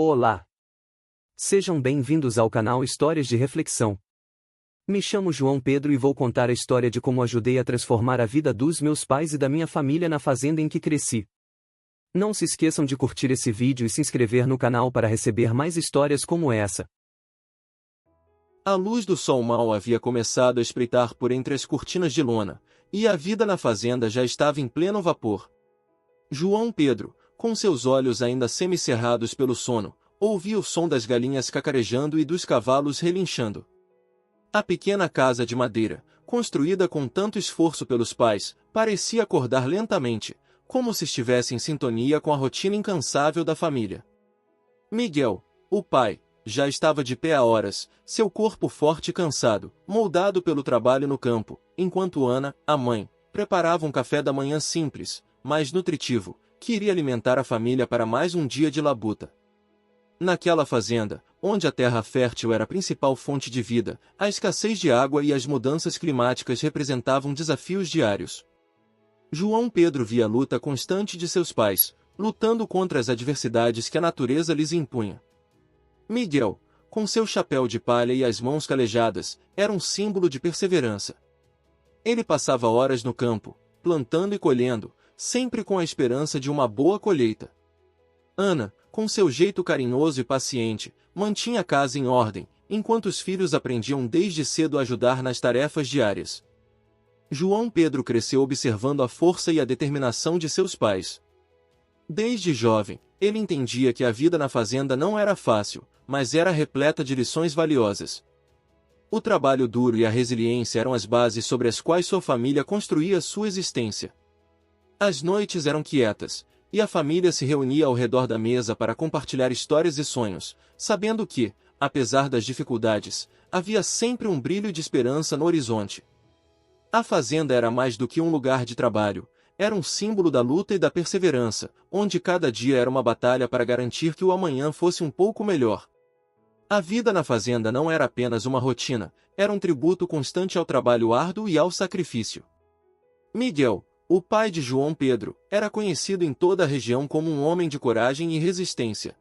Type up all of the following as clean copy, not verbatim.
Olá! Sejam bem-vindos ao canal Histórias de Reflexão. Me chamo João Pedro e vou contar a história de como ajudei a transformar a vida dos meus pais e da minha família na fazenda em que cresci. Não se esqueçam de curtir esse vídeo e se inscrever no canal para receber mais histórias como essa. A luz do sol mal havia começado a espreitar por entre as cortinas de lona, e a vida na fazenda já estava em pleno vapor. João Pedro, com seus olhos ainda semicerrados pelo sono, ouvia o som das galinhas cacarejando e dos cavalos relinchando. A pequena casa de madeira, construída com tanto esforço pelos pais, parecia acordar lentamente, como se estivesse em sintonia com a rotina incansável da família. Miguel, o pai, já estava de pé há horas, seu corpo forte e cansado, moldado pelo trabalho no campo, enquanto Ana, a mãe, preparava um café da manhã simples, mas nutritivo, que iria alimentar a família para mais um dia de labuta. Naquela fazenda, onde a terra fértil era a principal fonte de vida, a escassez de água e as mudanças climáticas representavam desafios diários. João Pedro via a luta constante de seus pais, lutando contra as adversidades que a natureza lhes impunha. Miguel, com seu chapéu de palha e as mãos calejadas, era um símbolo de perseverança. Ele passava horas no campo, plantando e colhendo, sempre com a esperança de uma boa colheita. Ana, com seu jeito carinhoso e paciente, mantinha a casa em ordem, enquanto os filhos aprendiam desde cedo a ajudar nas tarefas diárias. João Pedro cresceu observando a força e a determinação de seus pais. Desde jovem, ele entendia que a vida na fazenda não era fácil, mas era repleta de lições valiosas. O trabalho duro e a resiliência eram as bases sobre as quais sua família construía sua existência. As noites eram quietas, e a família se reunia ao redor da mesa para compartilhar histórias e sonhos, sabendo que, apesar das dificuldades, havia sempre um brilho de esperança no horizonte. A fazenda era mais do que um lugar de trabalho, era um símbolo da luta e da perseverança, onde cada dia era uma batalha para garantir que o amanhã fosse um pouco melhor. A vida na fazenda não era apenas uma rotina, era um tributo constante ao trabalho árduo e ao sacrifício. Miguel, o pai de João Pedro, era conhecido em toda a região como um homem de coragem e resistência.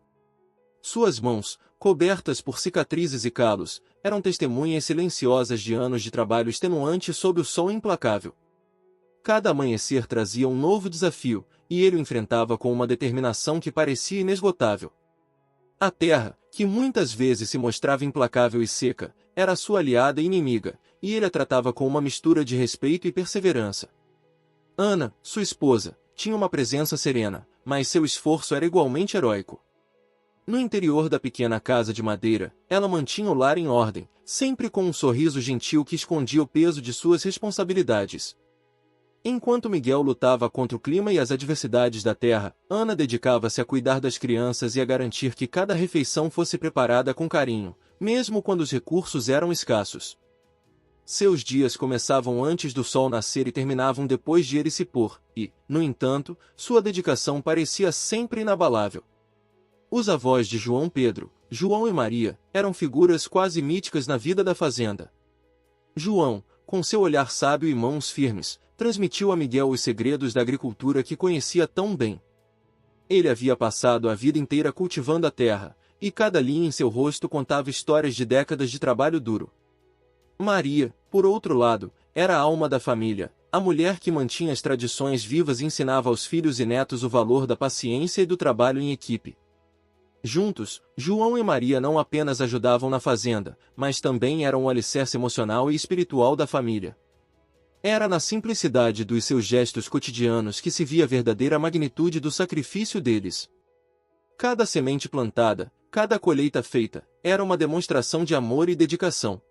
Suas mãos, cobertas por cicatrizes e calos, eram testemunhas silenciosas de anos de trabalho extenuante sob o sol implacável. Cada amanhecer trazia um novo desafio, e ele o enfrentava com uma determinação que parecia inesgotável. A terra, que muitas vezes se mostrava implacável e seca, era sua aliada e inimiga, e ele a tratava com uma mistura de respeito e perseverança. Ana, sua esposa, tinha uma presença serena, mas seu esforço era igualmente heróico. No interior da pequena casa de madeira, ela mantinha o lar em ordem, sempre com um sorriso gentil que escondia o peso de suas responsabilidades. Enquanto Miguel lutava contra o clima e as adversidades da terra, Ana dedicava-se a cuidar das crianças e a garantir que cada refeição fosse preparada com carinho, mesmo quando os recursos eram escassos. Seus dias começavam antes do sol nascer e terminavam depois de ele se pôr, e, no entanto, sua dedicação parecia sempre inabalável. Os avós de João Pedro, João e Maria, eram figuras quase míticas na vida da fazenda. João, com seu olhar sábio e mãos firmes, transmitiu a Miguel os segredos da agricultura que conhecia tão bem. Ele havia passado a vida inteira cultivando a terra, e cada linha em seu rosto contava histórias de décadas de trabalho duro. Maria, por outro lado, era a alma da família, a mulher que mantinha as tradições vivas e ensinava aos filhos e netos o valor da paciência e do trabalho em equipe. Juntos, João e Maria não apenas ajudavam na fazenda, mas também eram o alicerce emocional e espiritual da família. Era na simplicidade dos seus gestos cotidianos que se via a verdadeira magnitude do sacrifício deles. Cada semente plantada, cada colheita feita, era uma demonstração de amor e dedicação.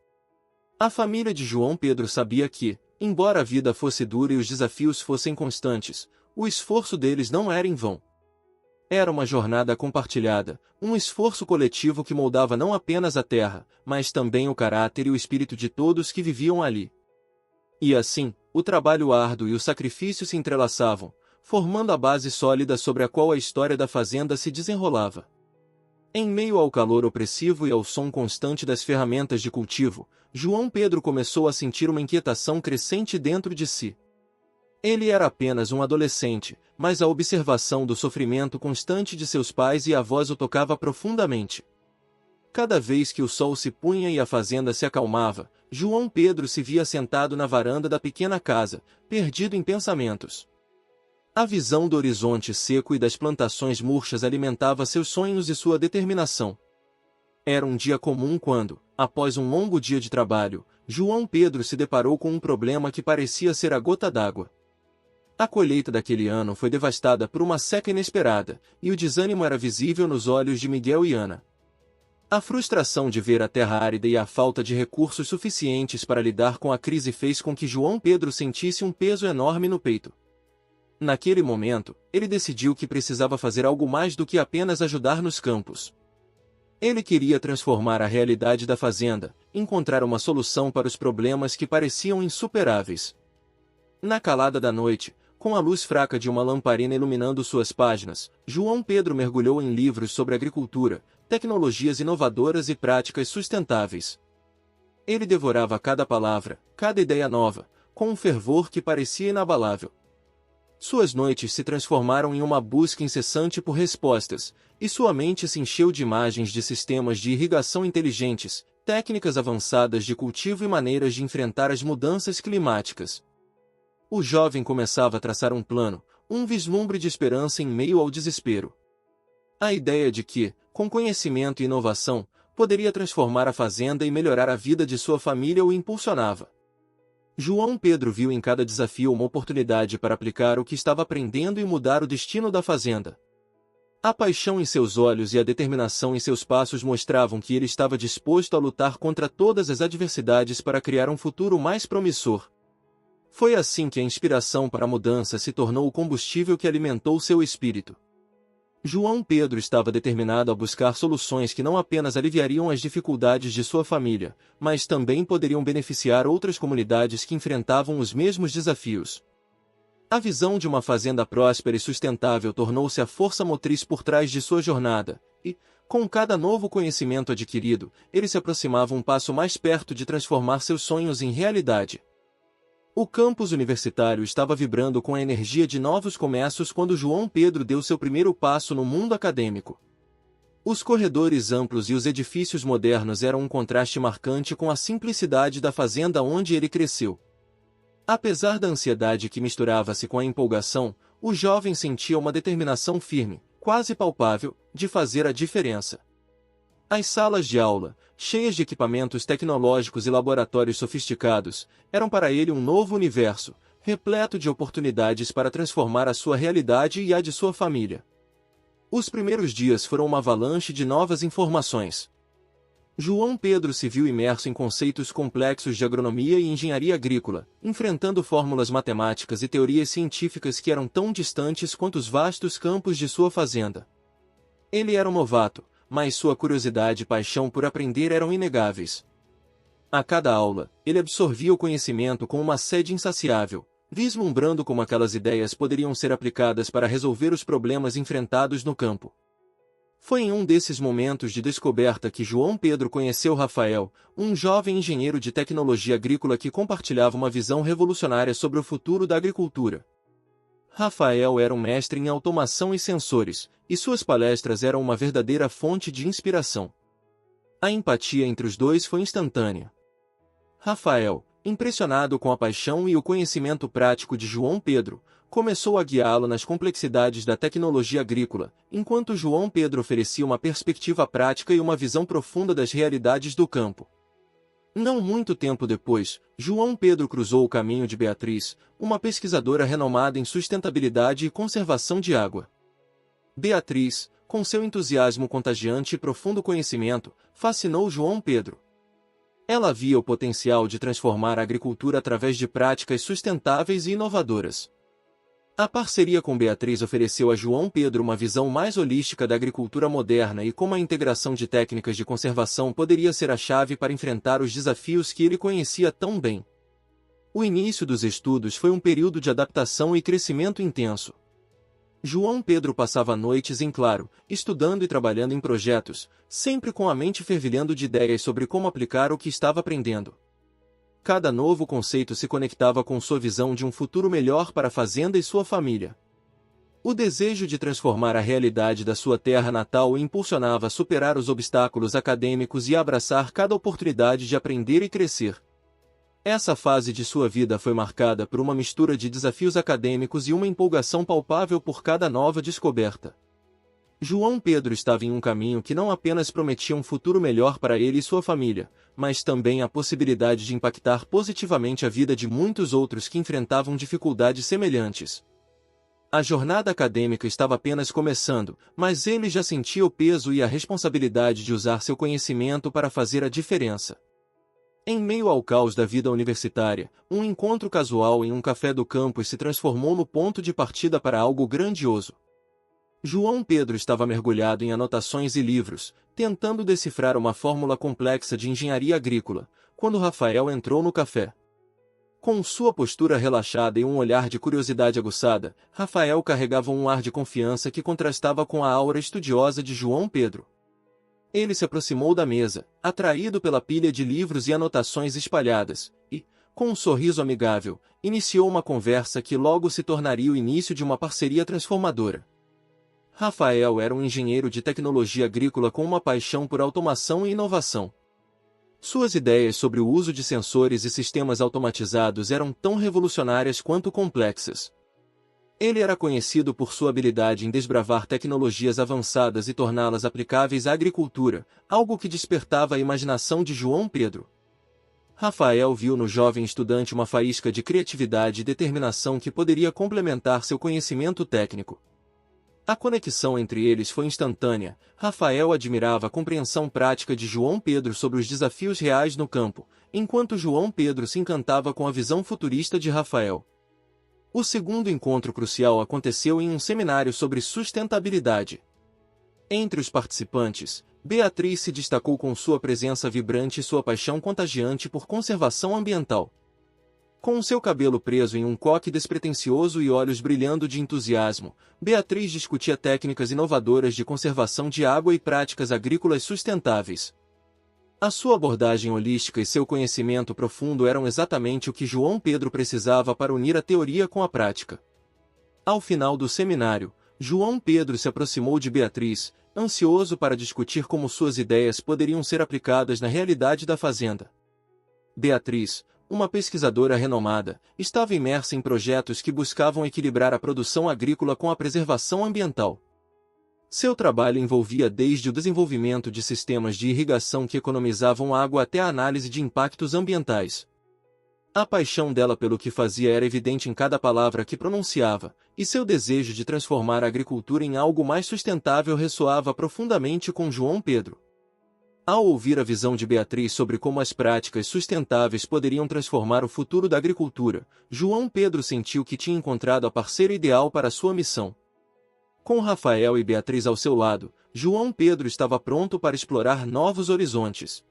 A família de João Pedro sabia que, embora a vida fosse dura e os desafios fossem constantes, o esforço deles não era em vão. Era uma jornada compartilhada, um esforço coletivo que moldava não apenas a terra, mas também o caráter e o espírito de todos que viviam ali. E assim, o trabalho árduo e o sacrifício se entrelaçavam, formando a base sólida sobre a qual a história da fazenda se desenrolava. Em meio ao calor opressivo e ao som constante das ferramentas de cultivo, João Pedro começou a sentir uma inquietação crescente dentro de si. Ele era apenas um adolescente, mas a observação do sofrimento constante de seus pais e avós o tocava profundamente. Cada vez que o sol se punha e a fazenda se acalmava, João Pedro se via sentado na varanda da pequena casa, perdido em pensamentos. A visão do horizonte seco e das plantações murchas alimentava seus sonhos e sua determinação. Era um dia comum quando, após um longo dia de trabalho, João Pedro se deparou com um problema que parecia ser a gota d'água. A colheita daquele ano foi devastada por uma seca inesperada, e o desânimo era visível nos olhos de Miguel e Ana. A frustração de ver a terra árida e a falta de recursos suficientes para lidar com a crise fez com que João Pedro sentisse um peso enorme no peito. Naquele momento, ele decidiu que precisava fazer algo mais do que apenas ajudar nos campos. Ele queria transformar a realidade da fazenda, encontrar uma solução para os problemas que pareciam insuperáveis. Na calada da noite, com a luz fraca de uma lamparina iluminando suas páginas, João Pedro mergulhou em livros sobre agricultura, tecnologias inovadoras e práticas sustentáveis. Ele devorava cada palavra, cada ideia nova, com um fervor que parecia inabalável. Suas noites se transformaram em uma busca incessante por respostas, e sua mente se encheu de imagens de sistemas de irrigação inteligentes, técnicas avançadas de cultivo e maneiras de enfrentar as mudanças climáticas. O jovem começava a traçar um plano, um vislumbre de esperança em meio ao desespero. A ideia de que, com conhecimento e inovação, poderia transformar a fazenda e melhorar a vida de sua família o impulsionava. João Pedro viu em cada desafio uma oportunidade para aplicar o que estava aprendendo e mudar o destino da fazenda. A paixão em seus olhos e a determinação em seus passos mostravam que ele estava disposto a lutar contra todas as adversidades para criar um futuro mais promissor. Foi assim que a inspiração para a mudança se tornou o combustível que alimentou seu espírito. João Pedro estava determinado a buscar soluções que não apenas aliviariam as dificuldades de sua família, mas também poderiam beneficiar outras comunidades que enfrentavam os mesmos desafios. A visão de uma fazenda próspera e sustentável tornou-se a força motriz por trás de sua jornada, e, com cada novo conhecimento adquirido, ele se aproximava um passo mais perto de transformar seus sonhos em realidade. O campus universitário estava vibrando com a energia de novos começos quando João Pedro deu seu primeiro passo no mundo acadêmico. Os corredores amplos e os edifícios modernos eram um contraste marcante com a simplicidade da fazenda onde ele cresceu. Apesar da ansiedade que misturava-se com a empolgação, o jovem sentia uma determinação firme, quase palpável, de fazer a diferença. As salas de aula, cheias de equipamentos tecnológicos e laboratórios sofisticados, eram para ele um novo universo, repleto de oportunidades para transformar a sua realidade e a de sua família. Os primeiros dias foram uma avalanche de novas informações. João Pedro se viu imerso em conceitos complexos de agronomia e engenharia agrícola, enfrentando fórmulas matemáticas e teorias científicas que eram tão distantes quanto os vastos campos de sua fazenda. Ele era um novato, mas sua curiosidade e paixão por aprender eram inegáveis. A cada aula, ele absorvia o conhecimento com uma sede insaciável, vislumbrando como aquelas ideias poderiam ser aplicadas para resolver os problemas enfrentados no campo. Foi em um desses momentos de descoberta que João Pedro conheceu Rafael, um jovem engenheiro de tecnologia agrícola que compartilhava uma visão revolucionária sobre o futuro da agricultura. Rafael era um mestre em automação e sensores, e suas palestras eram uma verdadeira fonte de inspiração. A empatia entre os dois foi instantânea. Rafael, impressionado com a paixão e o conhecimento prático de João Pedro, começou a guiá-lo nas complexidades da tecnologia agrícola, enquanto João Pedro oferecia uma perspectiva prática e uma visão profunda das realidades do campo. Não muito tempo depois, João Pedro cruzou o caminho de Beatriz, uma pesquisadora renomada em sustentabilidade e conservação de água. Beatriz, com seu entusiasmo contagiante e profundo conhecimento, fascinou João Pedro. Ela via o potencial de transformar a agricultura através de práticas sustentáveis e inovadoras. A parceria com Beatriz ofereceu a João Pedro uma visão mais holística da agricultura moderna e como a integração de técnicas de conservação poderia ser a chave para enfrentar os desafios que ele conhecia tão bem. O início dos estudos foi um período de adaptação e crescimento intenso. João Pedro passava noites em claro, estudando e trabalhando em projetos, sempre com a mente fervilhando de ideias sobre como aplicar o que estava aprendendo. Cada novo conceito se conectava com sua visão de um futuro melhor para a fazenda e sua família. O desejo de transformar a realidade da sua terra natal o impulsionava a superar os obstáculos acadêmicos e a abraçar cada oportunidade de aprender e crescer. Essa fase de sua vida foi marcada por uma mistura de desafios acadêmicos e uma empolgação palpável por cada nova descoberta. João Pedro estava em um caminho que não apenas prometia um futuro melhor para ele e sua família, mas também a possibilidade de impactar positivamente a vida de muitos outros que enfrentavam dificuldades semelhantes. A jornada acadêmica estava apenas começando, mas ele já sentia o peso e a responsabilidade de usar seu conhecimento para fazer a diferença. Em meio ao caos da vida universitária, um encontro casual em um café do campus se transformou no ponto de partida para algo grandioso. João Pedro estava mergulhado em anotações e livros, tentando decifrar uma fórmula complexa de engenharia agrícola, quando Rafael entrou no café. Com sua postura relaxada e um olhar de curiosidade aguçada, Rafael carregava um ar de confiança que contrastava com a aura estudiosa de João Pedro. Ele se aproximou da mesa, atraído pela pilha de livros e anotações espalhadas, e, com um sorriso amigável, iniciou uma conversa que logo se tornaria o início de uma parceria transformadora. Rafael era um engenheiro de tecnologia agrícola com uma paixão por automação e inovação. Suas ideias sobre o uso de sensores e sistemas automatizados eram tão revolucionárias quanto complexas. Ele era conhecido por sua habilidade em desbravar tecnologias avançadas e torná-las aplicáveis à agricultura, algo que despertava a imaginação de João Pedro. Rafael viu no jovem estudante uma faísca de criatividade e determinação que poderia complementar seu conhecimento técnico. A conexão entre eles foi instantânea. Rafael admirava a compreensão prática de João Pedro sobre os desafios reais no campo, enquanto João Pedro se encantava com a visão futurista de Rafael. O segundo encontro crucial aconteceu em um seminário sobre sustentabilidade. Entre os participantes, Beatriz se destacou com sua presença vibrante e sua paixão contagiante por conservação ambiental. Com seu cabelo preso em um coque despretensioso e olhos brilhando de entusiasmo, Beatriz discutia técnicas inovadoras de conservação de água e práticas agrícolas sustentáveis. A sua abordagem holística e seu conhecimento profundo eram exatamente o que João Pedro precisava para unir a teoria com a prática. Ao final do seminário, João Pedro se aproximou de Beatriz, ansioso para discutir como suas ideias poderiam ser aplicadas na realidade da fazenda. Beatriz, uma pesquisadora renomada, estava imersa em projetos que buscavam equilibrar a produção agrícola com a preservação ambiental. Seu trabalho envolvia desde o desenvolvimento de sistemas de irrigação que economizavam água até a análise de impactos ambientais. A paixão dela pelo que fazia era evidente em cada palavra que pronunciava, e seu desejo de transformar a agricultura em algo mais sustentável ressoava profundamente com João Pedro. Ao ouvir a visão de Beatriz sobre como as práticas sustentáveis poderiam transformar o futuro da agricultura, João Pedro sentiu que tinha encontrado a parceira ideal para sua missão. Com Rafael e Beatriz ao seu lado, João Pedro estava pronto para explorar novos horizontes.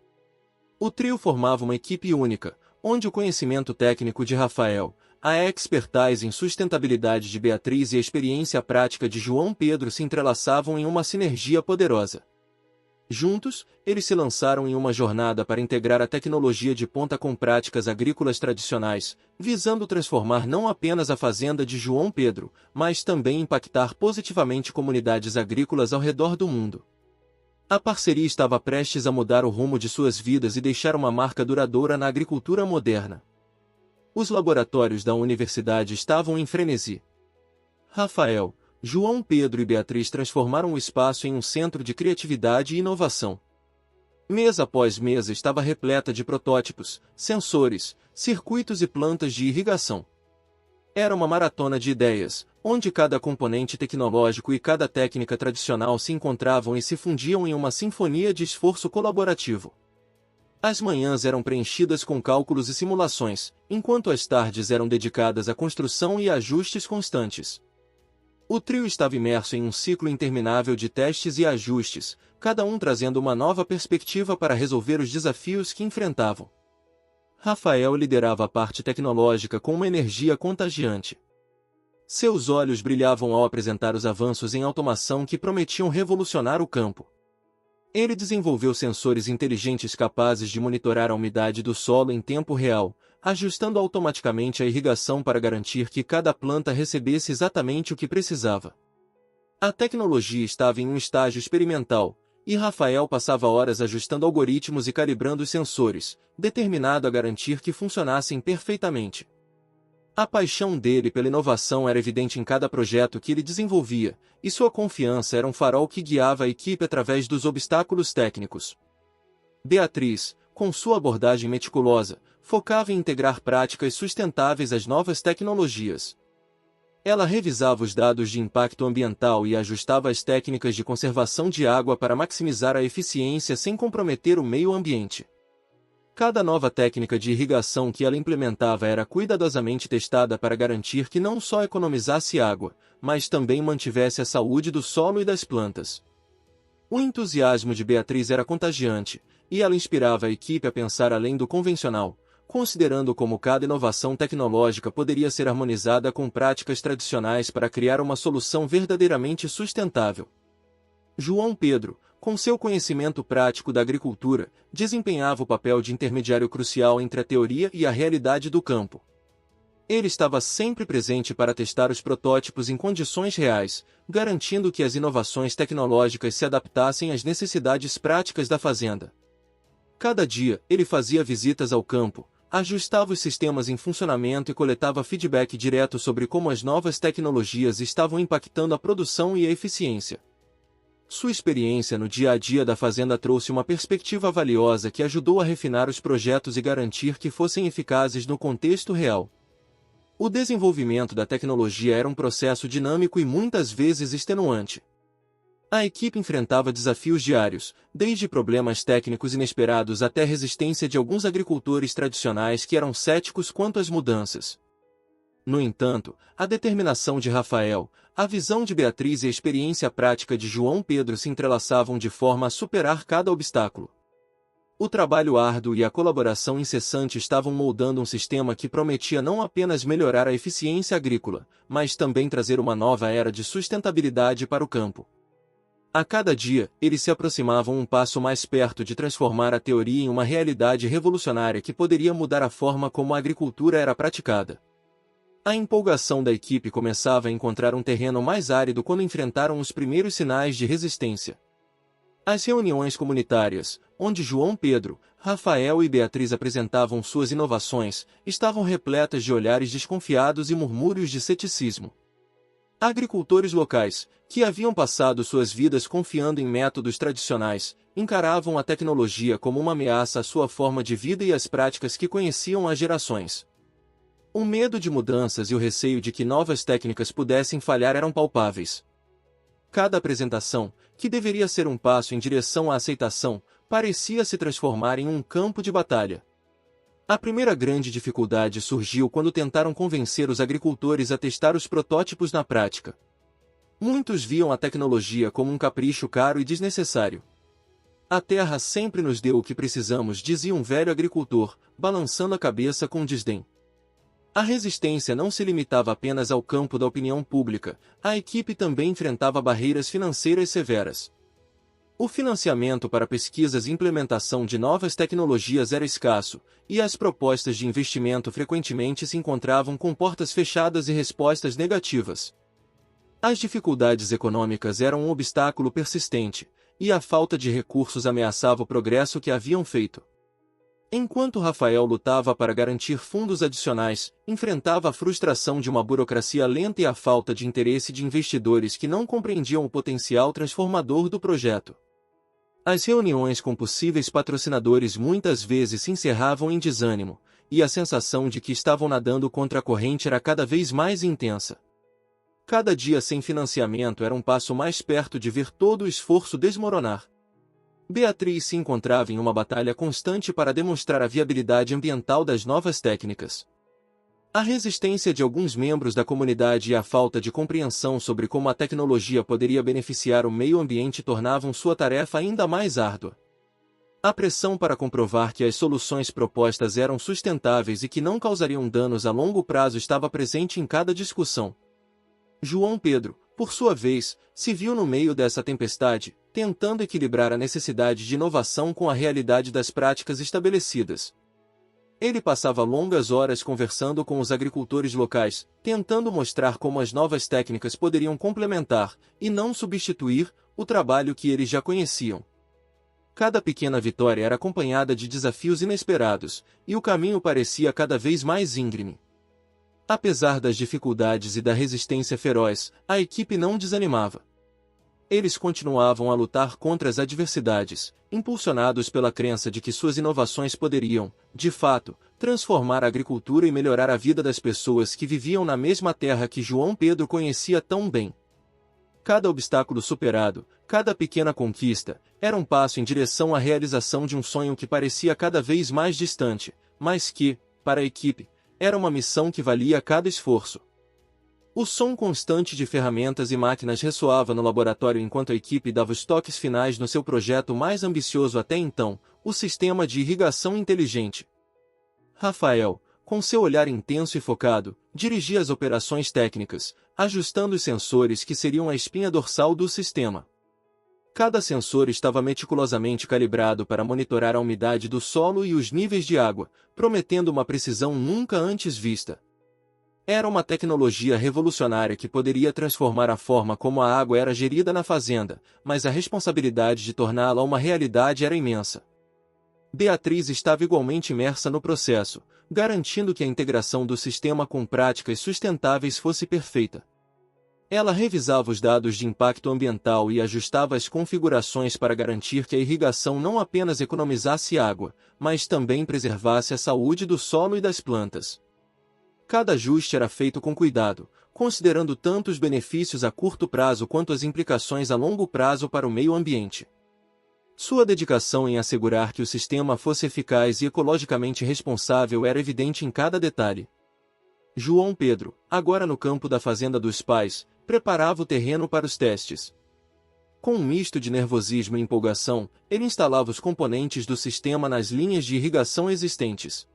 O trio formava uma equipe única, onde o conhecimento técnico de Rafael, a expertise em sustentabilidade de Beatriz e a experiência prática de João Pedro se entrelaçavam em uma sinergia poderosa. Juntos, eles se lançaram em uma jornada para integrar a tecnologia de ponta com práticas agrícolas tradicionais, visando transformar não apenas a fazenda de João Pedro, mas também impactar positivamente comunidades agrícolas ao redor do mundo. A parceria estava prestes a mudar o rumo de suas vidas e deixar uma marca duradoura na agricultura moderna. Os laboratórios da universidade estavam em frenesi. Rafael, João Pedro e Beatriz transformaram o espaço em um centro de criatividade e inovação. Mesa após mesa estava repleta de protótipos, sensores, circuitos e plantas de irrigação. Era uma maratona de ideias, onde cada componente tecnológico e cada técnica tradicional se encontravam e se fundiam em uma sinfonia de esforço colaborativo. As manhãs eram preenchidas com cálculos e simulações, enquanto as tardes eram dedicadas à construção e ajustes constantes. O trio estava imerso em um ciclo interminável de testes e ajustes, cada um trazendo uma nova perspectiva para resolver os desafios que enfrentavam. Rafael liderava a parte tecnológica com uma energia contagiante. Seus olhos brilhavam ao apresentar os avanços em automação que prometiam revolucionar o campo. Ele desenvolveu sensores inteligentes capazes de monitorar a umidade do solo em tempo real, ajustando automaticamente a irrigação para garantir que cada planta recebesse exatamente o que precisava. A tecnologia estava em um estágio experimental, e Rafael passava horas ajustando algoritmos e calibrando os sensores, determinado a garantir que funcionassem perfeitamente. A paixão dele pela inovação era evidente em cada projeto que ele desenvolvia, e sua confiança era um farol que guiava a equipe através dos obstáculos técnicos. Beatriz, com sua abordagem meticulosa, focava em integrar práticas sustentáveis às novas tecnologias. Ela revisava os dados de impacto ambiental e ajustava as técnicas de conservação de água para maximizar a eficiência sem comprometer o meio ambiente. Cada nova técnica de irrigação que ela implementava era cuidadosamente testada para garantir que não só economizasse água, mas também mantivesse a saúde do solo e das plantas. O entusiasmo de Beatriz era contagiante, e ela inspirava a equipe a pensar além do convencional, considerando como cada inovação tecnológica poderia ser harmonizada com práticas tradicionais para criar uma solução verdadeiramente sustentável. João Pedro, com seu conhecimento prático da agricultura, desempenhava o papel de intermediário crucial entre a teoria e a realidade do campo. Ele estava sempre presente para testar os protótipos em condições reais, garantindo que as inovações tecnológicas se adaptassem às necessidades práticas da fazenda. Cada dia, ele fazia visitas ao campo, ajustava os sistemas em funcionamento e coletava feedback direto sobre como as novas tecnologias estavam impactando a produção e a eficiência. Sua experiência no dia a dia da fazenda trouxe uma perspectiva valiosa que ajudou a refinar os projetos e garantir que fossem eficazes no contexto real. O desenvolvimento da tecnologia era um processo dinâmico e muitas vezes extenuante. A equipe enfrentava desafios diários, desde problemas técnicos inesperados até a resistência de alguns agricultores tradicionais que eram céticos quanto às mudanças. No entanto, a determinação de Rafael, a visão de Beatriz e a experiência prática de João Pedro se entrelaçavam de forma a superar cada obstáculo. O trabalho árduo e a colaboração incessante estavam moldando um sistema que prometia não apenas melhorar a eficiência agrícola, mas também trazer uma nova era de sustentabilidade para o campo. A cada dia, eles se aproximavam um passo mais perto de transformar a teoria em uma realidade revolucionária que poderia mudar a forma como a agricultura era praticada. A empolgação da equipe começava a encontrar um terreno mais árido quando enfrentaram os primeiros sinais de resistência. As reuniões comunitárias, onde João Pedro, Rafael e Beatriz apresentavam suas inovações, estavam repletas de olhares desconfiados e murmúrios de ceticismo. Agricultores locais, que haviam passado suas vidas confiando em métodos tradicionais, encaravam a tecnologia como uma ameaça à sua forma de vida e às práticas que conheciam há gerações. O medo de mudanças e o receio de que novas técnicas pudessem falhar eram palpáveis. Cada apresentação, que deveria ser um passo em direção à aceitação, parecia se transformar em um campo de batalha. A primeira grande dificuldade surgiu quando tentaram convencer os agricultores a testar os protótipos na prática. Muitos viam a tecnologia como um capricho caro e desnecessário. A terra sempre nos deu o que precisamos, dizia um velho agricultor, balançando a cabeça com desdém. A resistência não se limitava apenas ao campo da opinião pública, a equipe também enfrentava barreiras financeiras severas. O financiamento para pesquisas e implementação de novas tecnologias era escasso, e as propostas de investimento frequentemente se encontravam com portas fechadas e respostas negativas. As dificuldades econômicas eram um obstáculo persistente, e a falta de recursos ameaçava o progresso que haviam feito. Enquanto Rafael lutava para garantir fundos adicionais, enfrentava a frustração de uma burocracia lenta e a falta de interesse de investidores que não compreendiam o potencial transformador do projeto. As reuniões com possíveis patrocinadores muitas vezes se encerravam em desânimo, e a sensação de que estavam nadando contra a corrente era cada vez mais intensa. Cada dia sem financiamento era um passo mais perto de ver todo o esforço desmoronar. Beatriz se encontrava em uma batalha constante para demonstrar a viabilidade ambiental das novas técnicas. A resistência de alguns membros da comunidade e a falta de compreensão sobre como a tecnologia poderia beneficiar o meio ambiente tornavam sua tarefa ainda mais árdua. A pressão para comprovar que as soluções propostas eram sustentáveis e que não causariam danos a longo prazo estava presente em cada discussão. João Pedro, por sua vez, se viu no meio dessa tempestade, tentando equilibrar a necessidade de inovação com a realidade das práticas estabelecidas. Ele passava longas horas conversando com os agricultores locais, tentando mostrar como as novas técnicas poderiam complementar, e não substituir, o trabalho que eles já conheciam. Cada pequena vitória era acompanhada de desafios inesperados, e o caminho parecia cada vez mais íngreme. Apesar das dificuldades e da resistência feroz, a equipe não desanimava. Eles continuavam a lutar contra as adversidades, impulsionados pela crença de que suas inovações poderiam, de fato, transformar a agricultura e melhorar a vida das pessoas que viviam na mesma terra que João Pedro conhecia tão bem. Cada obstáculo superado, cada pequena conquista, era um passo em direção à realização de um sonho que parecia cada vez mais distante, mas que, para a equipe, era uma missão que valia cada esforço. O som constante de ferramentas e máquinas ressoava no laboratório enquanto a equipe dava os toques finais no seu projeto mais ambicioso até então, o sistema de irrigação inteligente. Rafael, com seu olhar intenso e focado, dirigia as operações técnicas, ajustando os sensores que seriam a espinha dorsal do sistema. Cada sensor estava meticulosamente calibrado para monitorar a umidade do solo e os níveis de água, prometendo uma precisão nunca antes vista. Era uma tecnologia revolucionária que poderia transformar a forma como a água era gerida na fazenda, mas a responsabilidade de torná-la uma realidade era imensa. Beatriz estava igualmente imersa no processo, garantindo que a integração do sistema com práticas sustentáveis fosse perfeita. Ela revisava os dados de impacto ambiental e ajustava as configurações para garantir que a irrigação não apenas economizasse água, mas também preservasse a saúde do solo e das plantas. Cada ajuste era feito com cuidado, considerando tanto os benefícios a curto prazo quanto as implicações a longo prazo para o meio ambiente. Sua dedicação em assegurar que o sistema fosse eficaz e ecologicamente responsável era evidente em cada detalhe. João Pedro, agora no campo da fazenda dos pais, preparava o terreno para os testes. Com um misto de nervosismo e empolgação, ele instalava os componentes do sistema nas linhas de irrigação existentes.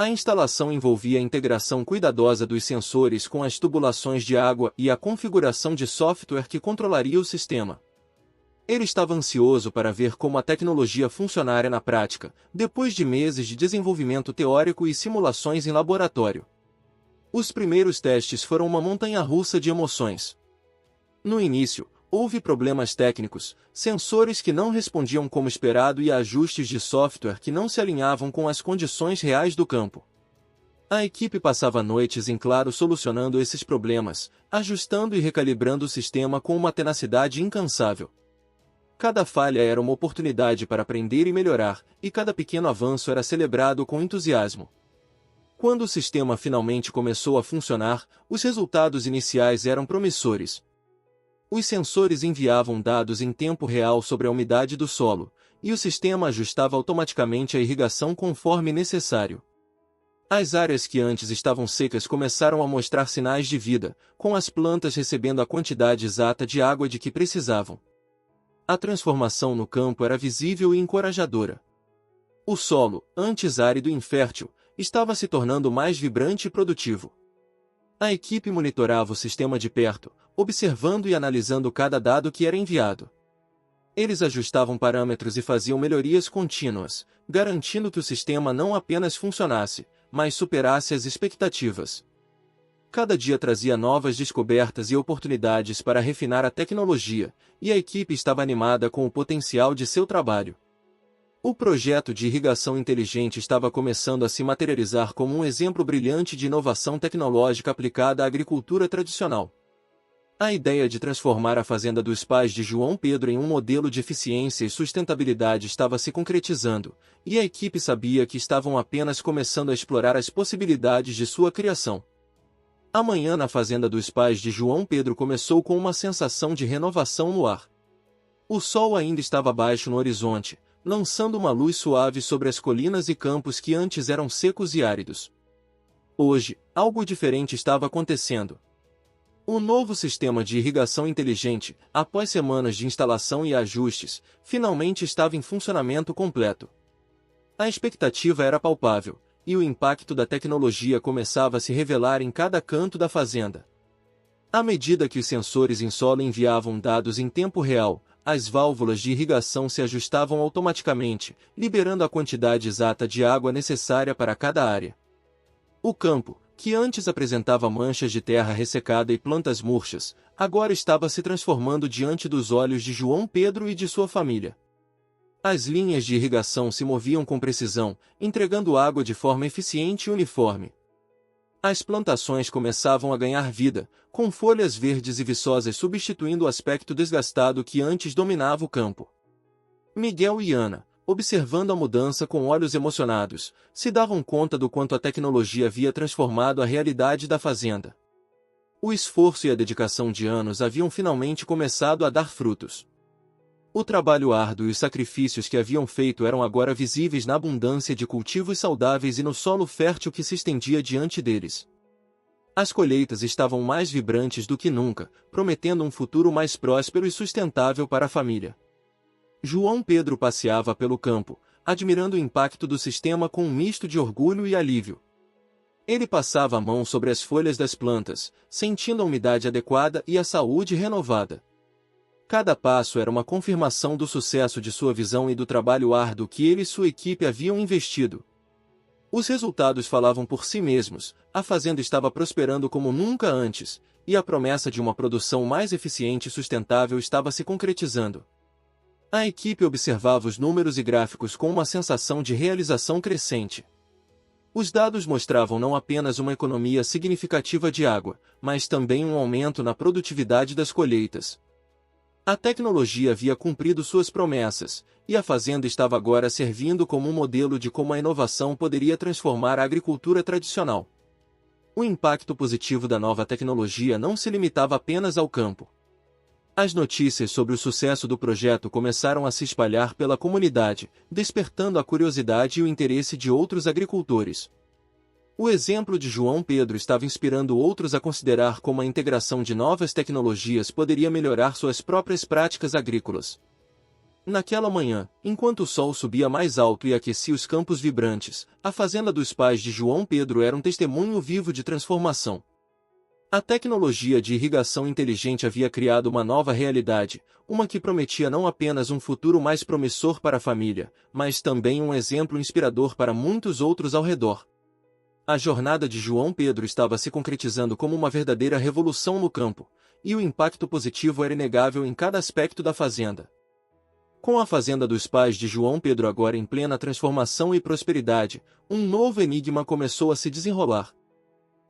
A instalação envolvia a integração cuidadosa dos sensores com as tubulações de água e a configuração de software que controlaria o sistema. Ele estava ansioso para ver como a tecnologia funcionaria na prática, depois de meses de desenvolvimento teórico e simulações em laboratório. Os primeiros testes foram uma montanha-russa de emoções. No início, houve problemas técnicos, sensores que não respondiam como esperado e ajustes de software que não se alinhavam com as condições reais do campo. A equipe passava noites em claro solucionando esses problemas, ajustando e recalibrando o sistema com uma tenacidade incansável. Cada falha era uma oportunidade para aprender e melhorar, e cada pequeno avanço era celebrado com entusiasmo. Quando o sistema finalmente começou a funcionar, os resultados iniciais eram promissores. Os sensores enviavam dados em tempo real sobre a umidade do solo, e o sistema ajustava automaticamente a irrigação conforme necessário. As áreas que antes estavam secas começaram a mostrar sinais de vida, com as plantas recebendo a quantidade exata de água de que precisavam. A transformação no campo era visível e encorajadora. O solo, antes árido e infértil, estava se tornando mais vibrante e produtivo. A equipe monitorava o sistema de perto, observando e analisando cada dado que era enviado. Eles ajustavam parâmetros e faziam melhorias contínuas, garantindo que o sistema não apenas funcionasse, mas superasse as expectativas. Cada dia trazia novas descobertas e oportunidades para refinar a tecnologia, e a equipe estava animada com o potencial de seu trabalho. O projeto de irrigação inteligente estava começando a se materializar como um exemplo brilhante de inovação tecnológica aplicada à agricultura tradicional. A ideia de transformar a fazenda dos pais de João Pedro em um modelo de eficiência e sustentabilidade estava se concretizando, e a equipe sabia que estavam apenas começando a explorar as possibilidades de sua criação. A manhã na fazenda dos pais de João Pedro começou com uma sensação de renovação no ar. O sol ainda estava baixo no horizonte, lançando uma luz suave sobre as colinas e campos que antes eram secos e áridos. Hoje, algo diferente estava acontecendo. O novo sistema de irrigação inteligente, após semanas de instalação e ajustes, finalmente estava em funcionamento completo. A expectativa era palpável, e o impacto da tecnologia começava a se revelar em cada canto da fazenda. À medida que os sensores em solo enviavam dados em tempo real, as válvulas de irrigação se ajustavam automaticamente, liberando a quantidade exata de água necessária para cada área. O campo, que antes apresentava manchas de terra ressecada e plantas murchas, agora estava se transformando diante dos olhos de João Pedro e de sua família. As linhas de irrigação se moviam com precisão, entregando água de forma eficiente e uniforme. As plantações começavam a ganhar vida, com folhas verdes e viçosas substituindo o aspecto desgastado que antes dominava o campo. Miguel e Ana, observando a mudança com olhos emocionados, se davam conta do quanto a tecnologia havia transformado a realidade da fazenda. O esforço e a dedicação de anos haviam finalmente começado a dar frutos. O trabalho árduo e os sacrifícios que haviam feito eram agora visíveis na abundância de cultivos saudáveis e no solo fértil que se estendia diante deles. As colheitas estavam mais vibrantes do que nunca, prometendo um futuro mais próspero e sustentável para a família. João Pedro passeava pelo campo, admirando o impacto do sistema com um misto de orgulho e alívio. Ele passava a mão sobre as folhas das plantas, sentindo a umidade adequada e a saúde renovada. Cada passo era uma confirmação do sucesso de sua visão e do trabalho árduo que ele e sua equipe haviam investido. Os resultados falavam por si mesmos, a fazenda estava prosperando como nunca antes, e a promessa de uma produção mais eficiente e sustentável estava se concretizando. A equipe observava os números e gráficos com uma sensação de realização crescente. Os dados mostravam não apenas uma economia significativa de água, mas também um aumento na produtividade das colheitas. A tecnologia havia cumprido suas promessas, e a fazenda estava agora servindo como um modelo de como a inovação poderia transformar a agricultura tradicional. O impacto positivo da nova tecnologia não se limitava apenas ao campo. As notícias sobre o sucesso do projeto começaram a se espalhar pela comunidade, despertando a curiosidade e o interesse de outros agricultores. O exemplo de João Pedro estava inspirando outros a considerar como a integração de novas tecnologias poderia melhorar suas próprias práticas agrícolas. Naquela manhã, enquanto o sol subia mais alto e aquecia os campos vibrantes, a fazenda dos pais de João Pedro era um testemunho vivo de transformação. A tecnologia de irrigação inteligente havia criado uma nova realidade, uma que prometia não apenas um futuro mais promissor para a família, mas também um exemplo inspirador para muitos outros ao redor. A jornada de João Pedro estava se concretizando como uma verdadeira revolução no campo, e o impacto positivo era inegável em cada aspecto da fazenda. Com a fazenda dos pais de João Pedro agora em plena transformação e prosperidade, um novo enigma começou a se desenrolar.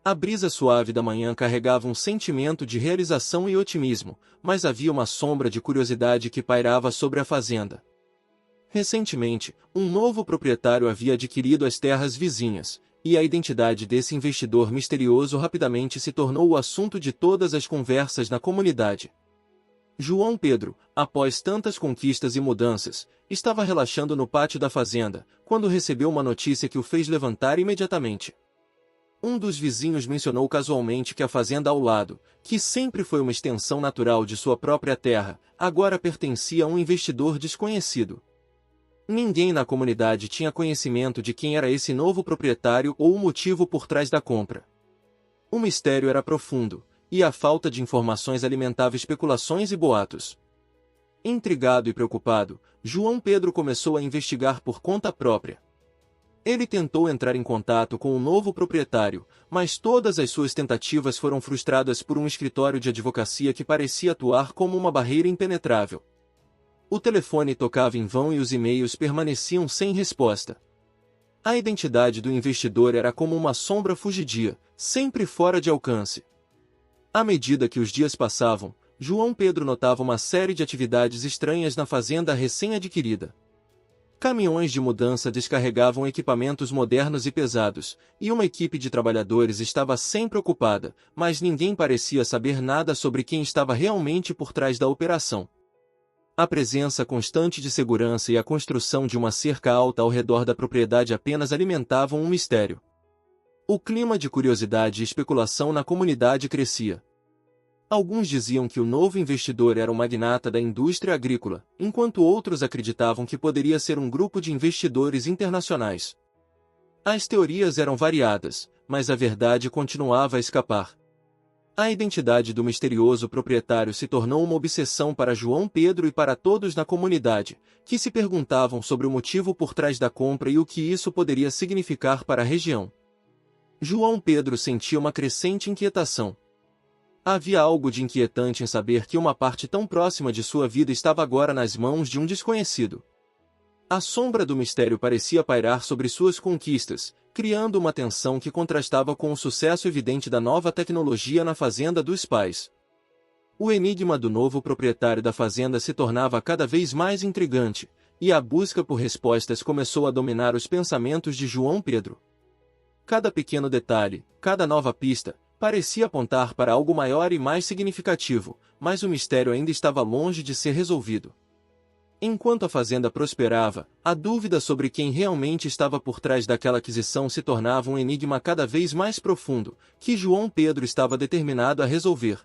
A brisa suave da manhã carregava um sentimento de realização e otimismo, mas havia uma sombra de curiosidade que pairava sobre a fazenda. Recentemente, um novo proprietário havia adquirido as terras vizinhas, e a identidade desse investidor misterioso rapidamente se tornou o assunto de todas as conversas na comunidade. João Pedro, após tantas conquistas e mudanças, estava relaxando no pátio da fazenda, quando recebeu uma notícia que o fez levantar imediatamente. Um dos vizinhos mencionou casualmente que a fazenda ao lado, que sempre foi uma extensão natural de sua própria terra, agora pertencia a um investidor desconhecido. Ninguém na comunidade tinha conhecimento de quem era esse novo proprietário ou o motivo por trás da compra. O mistério era profundo, e a falta de informações alimentava especulações e boatos. Intrigado e preocupado, João Pedro começou a investigar por conta própria. Ele tentou entrar em contato com o novo proprietário, mas todas as suas tentativas foram frustradas por um escritório de advocacia que parecia atuar como uma barreira impenetrável. O telefone tocava em vão e os e-mails permaneciam sem resposta. A identidade do investidor era como uma sombra fugidia, sempre fora de alcance. À medida que os dias passavam, João Pedro notava uma série de atividades estranhas na fazenda recém-adquirida. Caminhões de mudança descarregavam equipamentos modernos e pesados, e uma equipe de trabalhadores estava sempre ocupada, mas ninguém parecia saber nada sobre quem estava realmente por trás da operação. A presença constante de segurança e a construção de uma cerca alta ao redor da propriedade apenas alimentavam um mistério. O clima de curiosidade e especulação na comunidade crescia. Alguns diziam que o novo investidor era um magnata da indústria agrícola, enquanto outros acreditavam que poderia ser um grupo de investidores internacionais. As teorias eram variadas, mas a verdade continuava a escapar. A identidade do misterioso proprietário se tornou uma obsessão para João Pedro e para todos na comunidade, que se perguntavam sobre o motivo por trás da compra e o que isso poderia significar para a região. João Pedro sentia uma crescente inquietação. Havia algo de inquietante em saber que uma parte tão próxima de sua vida estava agora nas mãos de um desconhecido. A sombra do mistério parecia pairar sobre suas conquistas, criando uma tensão que contrastava com o sucesso evidente da nova tecnologia na fazenda dos pais. O enigma do novo proprietário da fazenda se tornava cada vez mais intrigante, e a busca por respostas começou a dominar os pensamentos de João Pedro. Cada pequeno detalhe, cada nova pista, parecia apontar para algo maior e mais significativo, mas o mistério ainda estava longe de ser resolvido. Enquanto a fazenda prosperava, a dúvida sobre quem realmente estava por trás daquela aquisição se tornava um enigma cada vez mais profundo, que João Pedro estava determinado a resolver.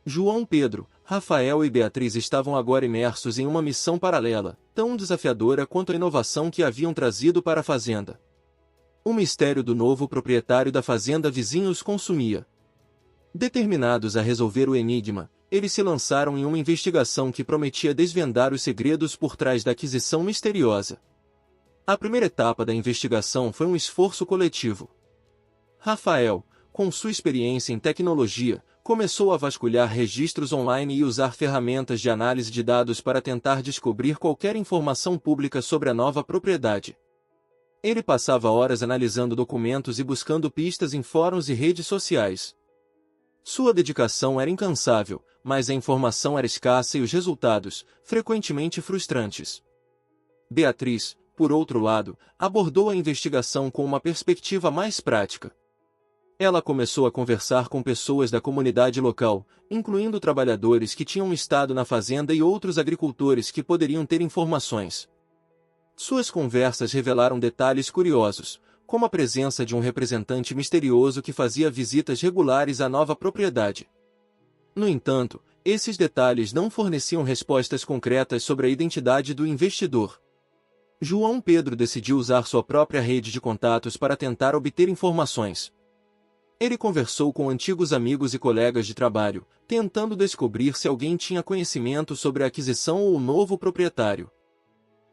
João Pedro, Rafael e Beatriz estavam agora imersos em uma missão paralela, tão desafiadora quanto a inovação que haviam trazido para a fazenda. O mistério do novo proprietário da fazenda vizinha os consumia. Determinados a resolver o enigma, eles se lançaram em uma investigação que prometia desvendar os segredos por trás da aquisição misteriosa. A primeira etapa da investigação foi um esforço coletivo. Rafael, com sua experiência em tecnologia, começou a vasculhar registros online e usar ferramentas de análise de dados para tentar descobrir qualquer informação pública sobre a nova propriedade. Ele passava horas analisando documentos e buscando pistas em fóruns e redes sociais. Sua dedicação era incansável, mas a informação era escassa e os resultados, frequentemente frustrantes. Beatriz, por outro lado, abordou a investigação com uma perspectiva mais prática. Ela começou a conversar com pessoas da comunidade local, incluindo trabalhadores que tinham estado na fazenda e outros agricultores que poderiam ter informações. Suas conversas revelaram detalhes curiosos, como a presença de um representante misterioso que fazia visitas regulares à nova propriedade. No entanto, esses detalhes não forneciam respostas concretas sobre a identidade do investidor. João Pedro decidiu usar sua própria rede de contatos para tentar obter informações. Ele conversou com antigos amigos e colegas de trabalho, tentando descobrir se alguém tinha conhecimento sobre a aquisição ou o novo proprietário.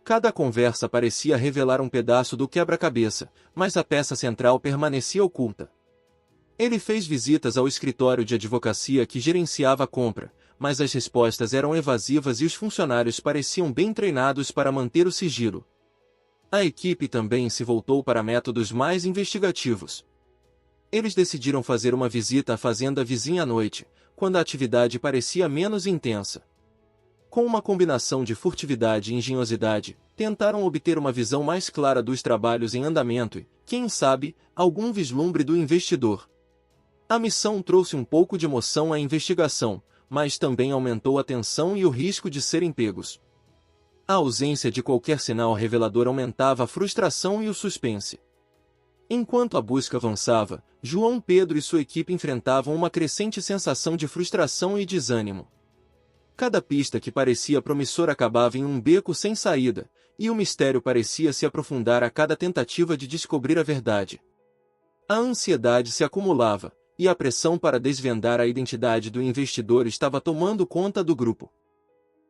Cada conversa parecia revelar um pedaço do quebra-cabeça, mas a peça central permanecia oculta. Ele fez visitas ao escritório de advocacia que gerenciava a compra, mas as respostas eram evasivas e os funcionários pareciam bem treinados para manter o sigilo. A equipe também se voltou para métodos mais investigativos. Eles decidiram fazer uma visita à fazenda vizinha à noite, quando a atividade parecia menos intensa. Com uma combinação de furtividade e engenhosidade, tentaram obter uma visão mais clara dos trabalhos em andamento e, quem sabe, algum vislumbre do investidor. A missão trouxe um pouco de emoção à investigação, mas também aumentou a tensão e o risco de serem pegos. A ausência de qualquer sinal revelador aumentava a frustração e o suspense. Enquanto a busca avançava, João Pedro e sua equipe enfrentavam uma crescente sensação de frustração e desânimo. Cada pista que parecia promissora acabava em um beco sem saída, e o mistério parecia se aprofundar a cada tentativa de descobrir a verdade. A ansiedade se acumulava, e a pressão para desvendar a identidade do investidor estava tomando conta do grupo.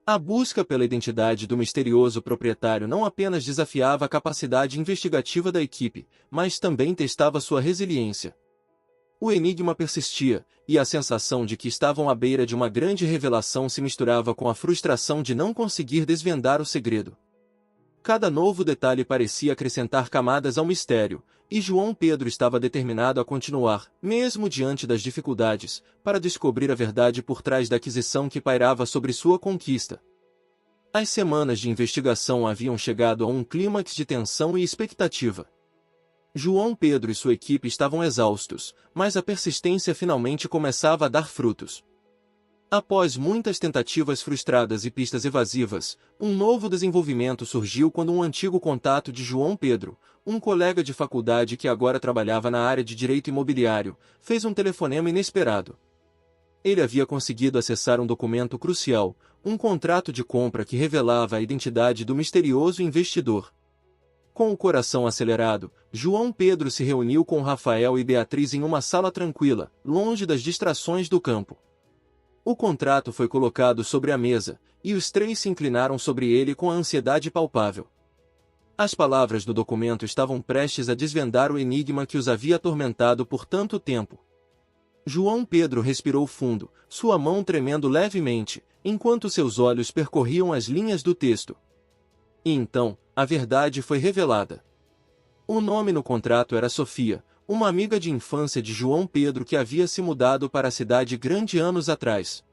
A busca pela identidade do misterioso proprietário não apenas desafiava a capacidade investigativa da equipe, mas também testava sua resiliência. O enigma persistia, e a sensação de que estavam à beira de uma grande revelação se misturava com a frustração de não conseguir desvendar o segredo. Cada novo detalhe parecia acrescentar camadas ao mistério, e João Pedro estava determinado a continuar, mesmo diante das dificuldades, para descobrir a verdade por trás da aquisição que pairava sobre sua conquista. As semanas de investigação haviam chegado a um clímax de tensão e expectativa. João Pedro e sua equipe estavam exaustos, mas a persistência finalmente começava a dar frutos. Após muitas tentativas frustradas e pistas evasivas, um novo desenvolvimento surgiu quando um antigo contato de João Pedro, um colega de faculdade que agora trabalhava na área de direito imobiliário, fez um telefonema inesperado. Ele havia conseguido acessar um documento crucial, um contrato de compra que revelava a identidade do misterioso investidor. Com o coração acelerado, João Pedro se reuniu com Rafael e Beatriz em uma sala tranquila, longe das distrações do campo. O contrato foi colocado sobre a mesa, e os três se inclinaram sobre ele com a ansiedade palpável. As palavras do documento estavam prestes a desvendar o enigma que os havia atormentado por tanto tempo. João Pedro respirou fundo, sua mão tremendo levemente, enquanto seus olhos percorriam as linhas do texto. E então, a verdade foi revelada. O nome no contrato era Sofia, uma amiga de infância de João Pedro que havia se mudado para a cidade grande anos atrás.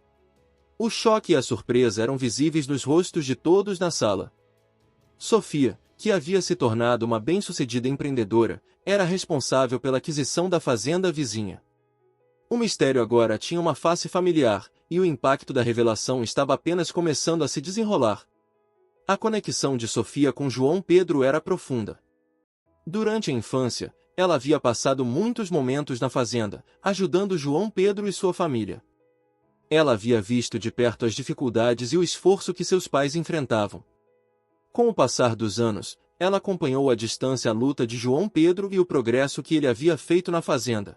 O choque e a surpresa eram visíveis nos rostos de todos na sala. Sofia, que havia se tornado uma bem-sucedida empreendedora, era responsável pela aquisição da fazenda vizinha. O mistério agora tinha uma face familiar, e o impacto da revelação estava apenas começando a se desenrolar. A conexão de Sofia com João Pedro era profunda. Durante a infância, ela havia passado muitos momentos na fazenda, ajudando João Pedro e sua família. Ela havia visto de perto as dificuldades e o esforço que seus pais enfrentavam. Com o passar dos anos, ela acompanhou à distância a luta de João Pedro e o progresso que ele havia feito na fazenda.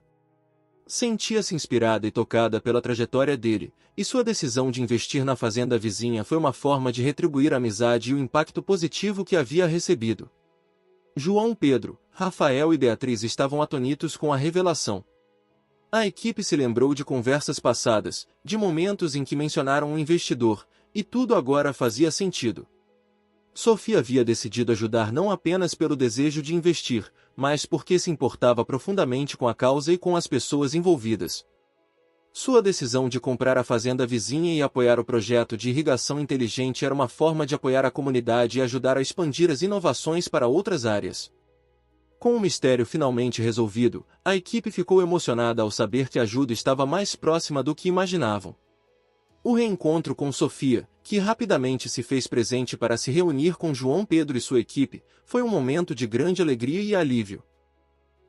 Sentia-se inspirada e tocada pela trajetória dele, e sua decisão de investir na fazenda vizinha foi uma forma de retribuir a amizade e o impacto positivo que havia recebido. João Pedro, Rafael e Beatriz estavam atonitos com a revelação. A equipe se lembrou de conversas passadas, de momentos em que mencionaram um investidor, e tudo agora fazia sentido. Sofia havia decidido ajudar não apenas pelo desejo de investir, mas porque se importava profundamente com a causa e com as pessoas envolvidas. Sua decisão de comprar a fazenda vizinha e apoiar o projeto de irrigação inteligente era uma forma de apoiar a comunidade e ajudar a expandir as inovações para outras áreas. Com o mistério finalmente resolvido, a equipe ficou emocionada ao saber que a ajuda estava mais próxima do que imaginavam. O reencontro com Sofia, que rapidamente se fez presente para se reunir com João Pedro e sua equipe, foi um momento de grande alegria e alívio.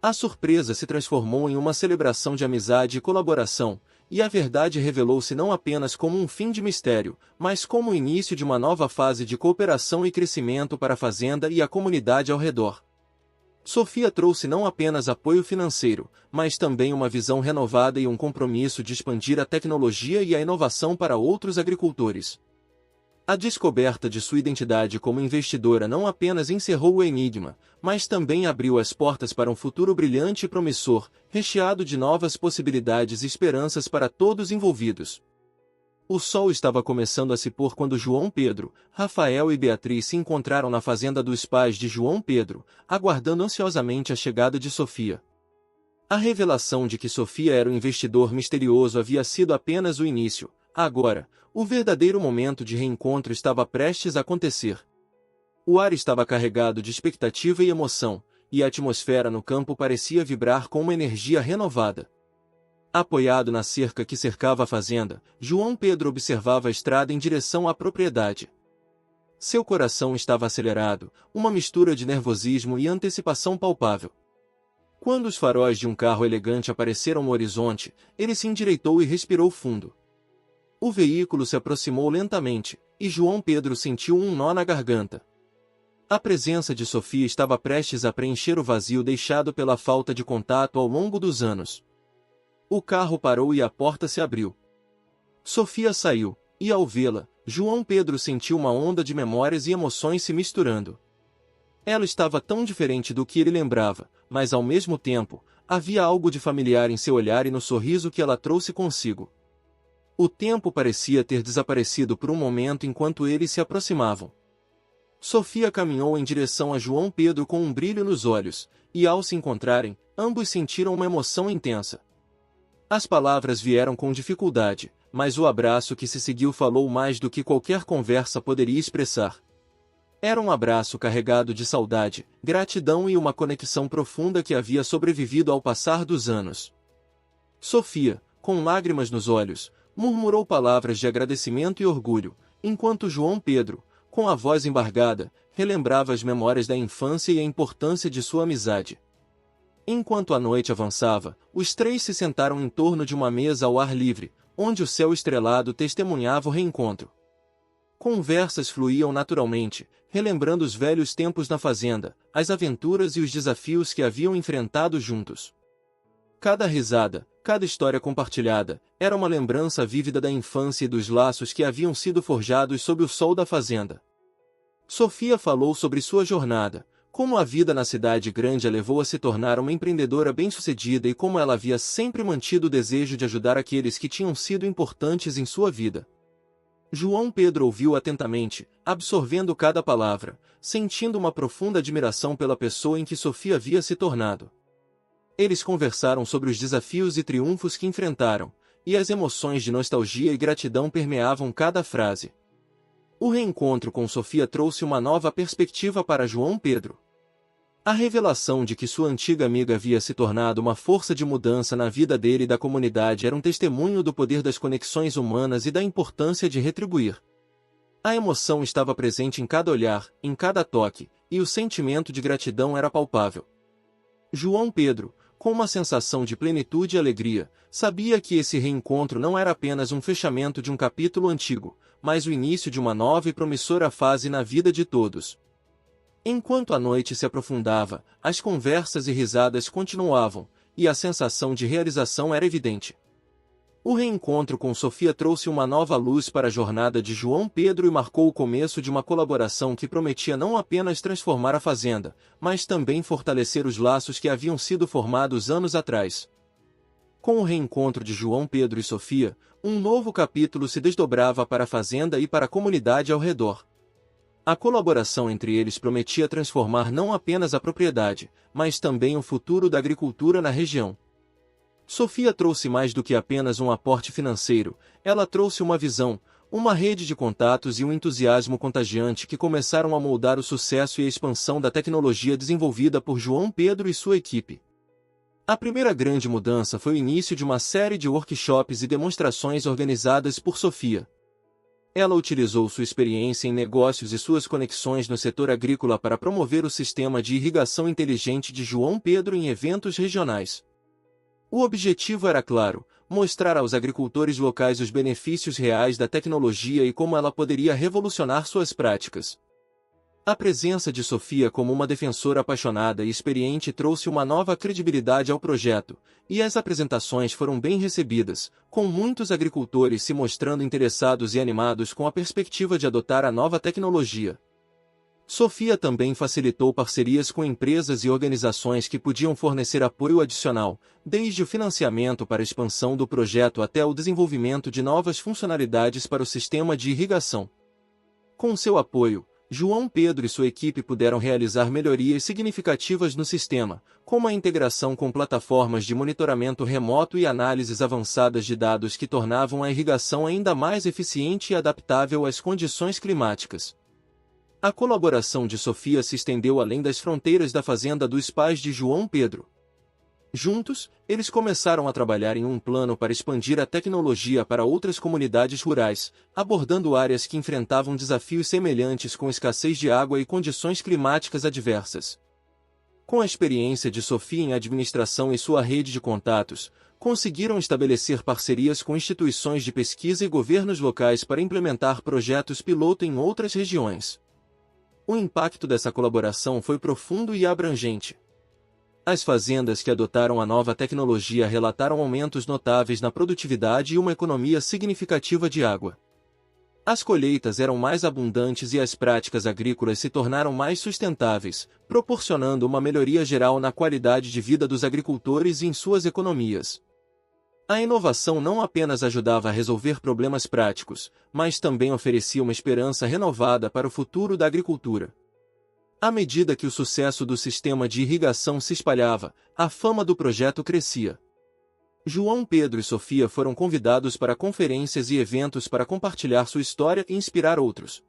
A surpresa se transformou em uma celebração de amizade e colaboração, e a verdade revelou-se não apenas como um fim de mistério, mas como o início de uma nova fase de cooperação e crescimento para a fazenda e a comunidade ao redor. Sofia trouxe não apenas apoio financeiro, mas também uma visão renovada e um compromisso de expandir a tecnologia e a inovação para outros agricultores. A descoberta de sua identidade como investidora não apenas encerrou o enigma, mas também abriu as portas para um futuro brilhante e promissor, recheado de novas possibilidades e esperanças para todos envolvidos. O sol estava começando a se pôr quando João Pedro, Rafael e Beatriz se encontraram na fazenda dos pais de João Pedro, aguardando ansiosamente a chegada de Sofia. A revelação de que Sofia era um investidor misterioso havia sido apenas o início. Agora, o verdadeiro momento de reencontro estava prestes a acontecer. O ar estava carregado de expectativa e emoção, e a atmosfera no campo parecia vibrar com uma energia renovada. Apoiado na cerca que cercava a fazenda, João Pedro observava a estrada em direção à propriedade. Seu coração estava acelerado, uma mistura de nervosismo e antecipação palpável. Quando os faróis de um carro elegante apareceram no horizonte, ele se endireitou e respirou fundo. O veículo se aproximou lentamente, e João Pedro sentiu um nó na garganta. A presença de Sofia estava prestes a preencher o vazio deixado pela falta de contato ao longo dos anos. O carro parou e a porta se abriu. Sofia saiu, e ao vê-la, João Pedro sentiu uma onda de memórias e emoções se misturando. Ela estava tão diferente do que ele lembrava, mas ao mesmo tempo, havia algo de familiar em seu olhar e no sorriso que ela trouxe consigo. O tempo parecia ter desaparecido por um momento enquanto eles se aproximavam. Sofia caminhou em direção a João Pedro com um brilho nos olhos, e ao se encontrarem, ambos sentiram uma emoção intensa. As palavras vieram com dificuldade, mas o abraço que se seguiu falou mais do que qualquer conversa poderia expressar. Era um abraço carregado de saudade, gratidão e uma conexão profunda que havia sobrevivido ao passar dos anos. Sofia, com lágrimas nos olhos, murmurou palavras de agradecimento e orgulho, enquanto João Pedro, com a voz embargada, relembrava as memórias da infância e a importância de sua amizade. Enquanto a noite avançava, os três se sentaram em torno de uma mesa ao ar livre, onde o céu estrelado testemunhava o reencontro. Conversas fluíam naturalmente, relembrando os velhos tempos na fazenda, as aventuras e os desafios que haviam enfrentado juntos. Cada risada, cada história compartilhada, era uma lembrança vívida da infância e dos laços que haviam sido forjados sob o sol da fazenda. Sofia falou sobre sua jornada, como a vida na cidade grande a levou a se tornar uma empreendedora bem-sucedida e como ela havia sempre mantido o desejo de ajudar aqueles que tinham sido importantes em sua vida. João Pedro ouviu atentamente, absorvendo cada palavra, sentindo uma profunda admiração pela pessoa em que Sofia havia se tornado. Eles conversaram sobre os desafios e triunfos que enfrentaram, e as emoções de nostalgia e gratidão permeavam cada frase. O reencontro com Sofia trouxe uma nova perspectiva para João Pedro. A revelação de que sua antiga amiga havia se tornado uma força de mudança na vida dele e da comunidade era um testemunho do poder das conexões humanas e da importância de retribuir. A emoção estava presente em cada olhar, em cada toque, e o sentimento de gratidão era palpável. João Pedro, com uma sensação de plenitude e alegria, sabia que esse reencontro não era apenas um fechamento de um capítulo antigo, mas o início de uma nova e promissora fase na vida de todos. Enquanto a noite se aprofundava, as conversas e risadas continuavam, e a sensação de realização era evidente. O reencontro com Sofia trouxe uma nova luz para a jornada de João Pedro e marcou o começo de uma colaboração que prometia não apenas transformar a fazenda, mas também fortalecer os laços que haviam sido formados anos atrás. Com o reencontro de João Pedro e Sofia, um novo capítulo se desdobrava para a fazenda e para a comunidade ao redor. A colaboração entre eles prometia transformar não apenas a propriedade, mas também o futuro da agricultura na região. Sofia trouxe mais do que apenas um aporte financeiro, ela trouxe uma visão, uma rede de contatos e um entusiasmo contagiante que começaram a moldar o sucesso e a expansão da tecnologia desenvolvida por João Pedro e sua equipe. A primeira grande mudança foi o início de uma série de workshops e demonstrações organizadas por Sofia. Ela utilizou sua experiência em negócios e suas conexões no setor agrícola para promover o sistema de irrigação inteligente de João Pedro em eventos regionais. O objetivo era claro: mostrar aos agricultores locais os benefícios reais da tecnologia e como ela poderia revolucionar suas práticas. A presença de Sofia como uma defensora apaixonada e experiente trouxe uma nova credibilidade ao projeto, e as apresentações foram bem recebidas, com muitos agricultores se mostrando interessados e animados com a perspectiva de adotar a nova tecnologia. Sofia também facilitou parcerias com empresas e organizações que podiam fornecer apoio adicional, desde o financiamento para a expansão do projeto até o desenvolvimento de novas funcionalidades para o sistema de irrigação. Com seu apoio, João Pedro e sua equipe puderam realizar melhorias significativas no sistema, como a integração com plataformas de monitoramento remoto e análises avançadas de dados que tornavam a irrigação ainda mais eficiente e adaptável às condições climáticas. A colaboração de Sofia se estendeu além das fronteiras da fazenda dos pais de João Pedro. Juntos, eles começaram a trabalhar em um plano para expandir a tecnologia para outras comunidades rurais, abordando áreas que enfrentavam desafios semelhantes com escassez de água e condições climáticas adversas. Com a experiência de Sofia em administração e sua rede de contatos, conseguiram estabelecer parcerias com instituições de pesquisa e governos locais para implementar projetos piloto em outras regiões. O impacto dessa colaboração foi profundo e abrangente. As fazendas que adotaram a nova tecnologia relataram aumentos notáveis na produtividade e uma economia significativa de água. As colheitas eram mais abundantes e as práticas agrícolas se tornaram mais sustentáveis, proporcionando uma melhoria geral na qualidade de vida dos agricultores e em suas economias. A inovação não apenas ajudava a resolver problemas práticos, mas também oferecia uma esperança renovada para o futuro da agricultura. À medida que o sucesso do sistema de irrigação se espalhava, a fama do projeto crescia. João Pedro e Sofia foram convidados para conferências e eventos para compartilhar sua história e inspirar outros.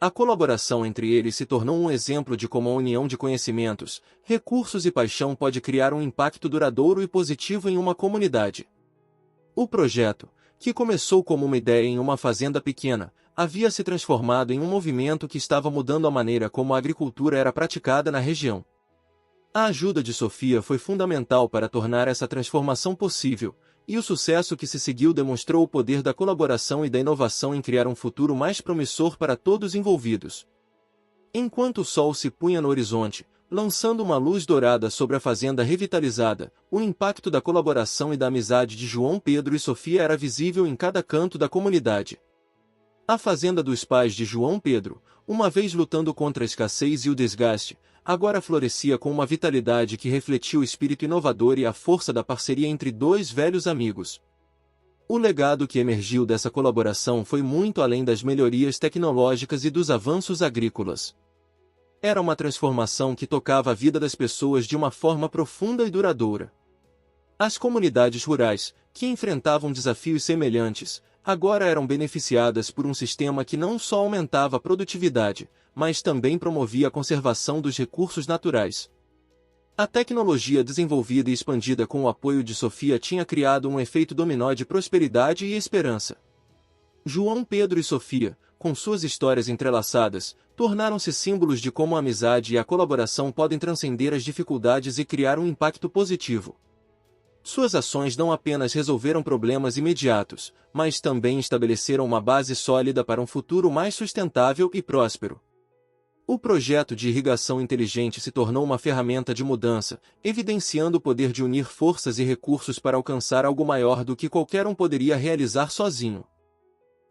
A colaboração entre eles se tornou um exemplo de como a união de conhecimentos, recursos e paixão pode criar um impacto duradouro e positivo em uma comunidade. O projeto, que começou como uma ideia em uma fazenda pequena, havia se transformado em um movimento que estava mudando a maneira como a agricultura era praticada na região. A ajuda de Sofia foi fundamental para tornar essa transformação possível, e o sucesso que se seguiu demonstrou o poder da colaboração e da inovação em criar um futuro mais promissor para todos envolvidos. Enquanto o sol se punha no horizonte, lançando uma luz dourada sobre a fazenda revitalizada, o impacto da colaboração e da amizade de João Pedro e Sofia era visível em cada canto da comunidade. A fazenda dos pais de João Pedro, uma vez lutando contra a escassez e o desgaste, agora florescia com uma vitalidade que refletia o espírito inovador e a força da parceria entre dois velhos amigos. O legado que emergiu dessa colaboração foi muito além das melhorias tecnológicas e dos avanços agrícolas. Era uma transformação que tocava a vida das pessoas de uma forma profunda e duradoura. As comunidades rurais, que enfrentavam desafios semelhantes, agora eram beneficiadas por um sistema que não só aumentava a produtividade, mas também promovia a conservação dos recursos naturais. A tecnologia desenvolvida e expandida com o apoio de Sofia tinha criado um efeito dominó de prosperidade e esperança. João Pedro e Sofia, com suas histórias entrelaçadas, tornaram-se símbolos de como a amizade e a colaboração podem transcender as dificuldades e criar um impacto positivo. Suas ações não apenas resolveram problemas imediatos, mas também estabeleceram uma base sólida para um futuro mais sustentável e próspero. O projeto de irrigação inteligente se tornou uma ferramenta de mudança, evidenciando o poder de unir forças e recursos para alcançar algo maior do que qualquer um poderia realizar sozinho.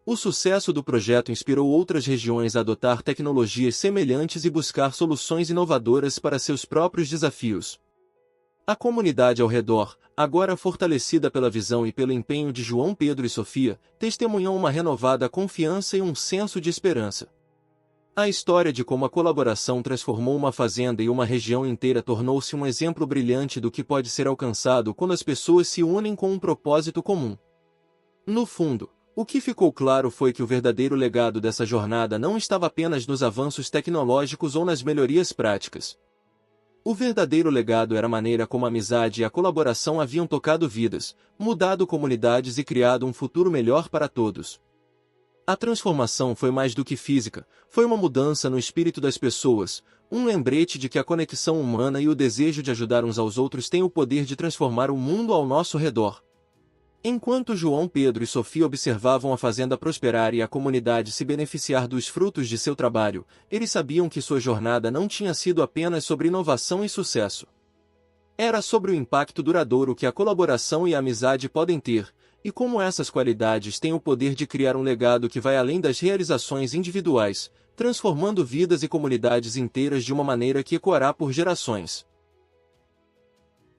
O sucesso do projeto inspirou outras regiões a adotar tecnologias semelhantes e buscar soluções inovadoras para seus próprios desafios. A comunidade ao redor, agora fortalecida pela visão e pelo empenho de João Pedro e Sofia, testemunhou uma renovada confiança e um senso de esperança. A história de como a colaboração transformou uma fazenda e uma região inteira tornou-se um exemplo brilhante do que pode ser alcançado quando as pessoas se unem com um propósito comum. No fundo, o que ficou claro foi que o verdadeiro legado dessa jornada não estava apenas nos avanços tecnológicos ou nas melhorias práticas. O verdadeiro legado era a maneira como a amizade e a colaboração haviam tocado vidas, mudado comunidades e criado um futuro melhor para todos. A transformação foi mais do que física, foi uma mudança no espírito das pessoas, um lembrete de que a conexão humana e o desejo de ajudar uns aos outros têm o poder de transformar o mundo ao nosso redor. Enquanto João Pedro e Sofia observavam a fazenda prosperar e a comunidade se beneficiar dos frutos de seu trabalho, eles sabiam que sua jornada não tinha sido apenas sobre inovação e sucesso. Era sobre o impacto duradouro que a colaboração e a amizade podem ter, e como essas qualidades têm o poder de criar um legado que vai além das realizações individuais, transformando vidas e comunidades inteiras de uma maneira que ecoará por gerações.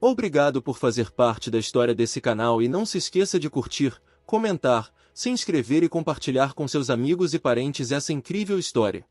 Obrigado por fazer parte da história desse canal e não se esqueça de curtir, comentar, se inscrever e compartilhar com seus amigos e parentes essa incrível história.